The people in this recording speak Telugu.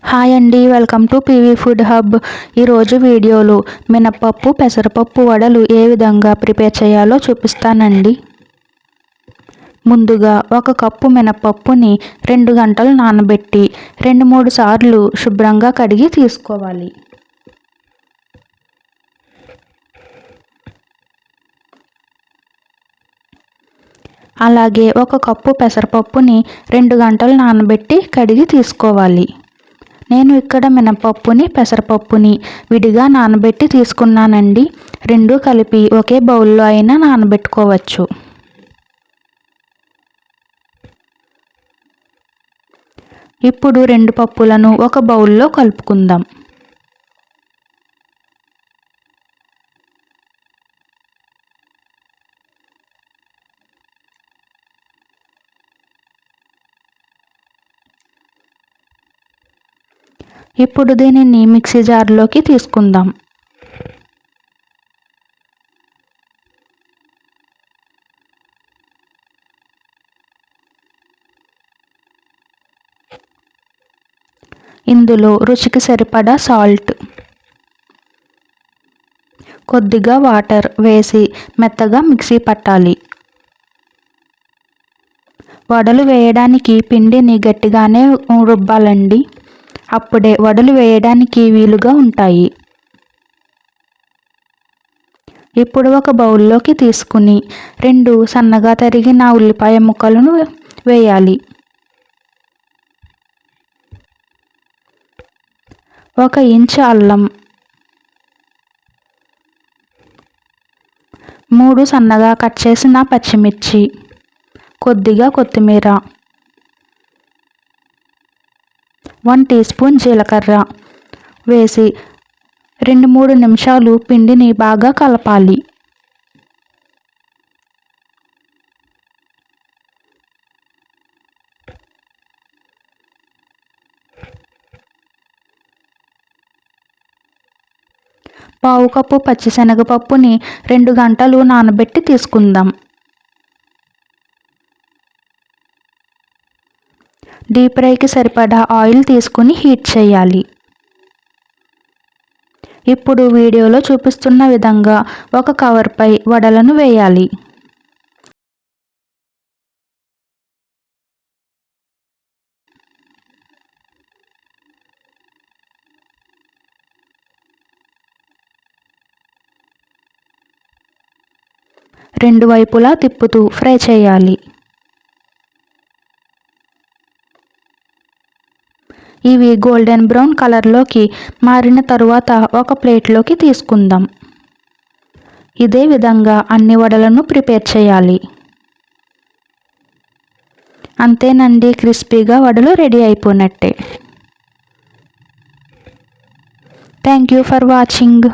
హాయ్ అండి, welcome to PV food hub. ఈరోజు వీడియోలో మినపప్పు పెసరపప్పు వడలు ఏ విధంగా ప్రిపేర్ చేయాలో చూపిస్తానండి. ముందుగా 1 కప్పు మినపప్పుని 2 గంటలు నానబెట్టి 2-3 సార్లు శుభ్రంగా కడిగి తీసుకోవాలి. అలాగే 1 కప్పు పెసరపప్పుని 2 గంటలు నానబెట్టి కడిగి తీసుకోవాలి. నేను ఇక్కడ మినపప్పుని పెసరపప్పుని విడిగా నానబెట్టి తీసుకున్నానండి. 2 కలిపి ఒకే బౌల్లో అయినా నానబెట్టుకోవచ్చు. ఇప్పుడు 2 పప్పులను ఒక బౌల్లో కలుపుకుందాం. ఇప్పుడు దీనిని మిక్సీ జార్లోకి తీసుకుందాం. ఇందులో రుచికి సరిపడా సాల్ట్, కొద్దిగా వాటర్ వేసి మెత్తగా మిక్సీ పట్టాలి. వడలు వేయడానికి పిండిని గట్టిగానే రుబ్బాలండి. అప్పుడే వడలు వేయడానికి వీలుగా ఉంటాయి. ఇప్పుడు ఒక బౌల్లోకి తీసుకుని 2 సన్నగా తరిగిన ఉల్లిపాయ ముక్కలను వేయాలి. 1 ఇంచు అల్లం, 3 సన్నగా కట్ చేసిన పచ్చిమిర్చి, కొద్దిగా కొత్తిమీర, 1 టీ స్పూన్ జీలకర్ర వేసి 2-3 నిమిషాలు పిండిని బాగా కలపాలి. పావు కప్పు పచ్చిశనగపప్పుని 2 గంటలు నానబెట్టి తీసుకుందాం. డీప్ ఫ్రైకి సరిపడా ఆయిల్ తీసుకుని హీట్ చేయాలి. ఇప్పుడు వీడియోలో చూపిస్తున్న విధంగా ఒక కవర్పై వడలను వేయాలి. రెండు వైపులా తిప్పుతూ ఫ్రై చేయాలి. ఇవి గోల్డెన్ బ్రౌన్ కలర్లోకి మారిన తరువాత ఒక ప్లేట్లోకి తీసుకుందాం. ఇదే విధంగా అన్ని వడలను ప్రిపేర్ చేయాలి. అంతేనండి, క్రిస్పీగా వడలు రెడీ అయిపోయినట్టే. Thank you for watching.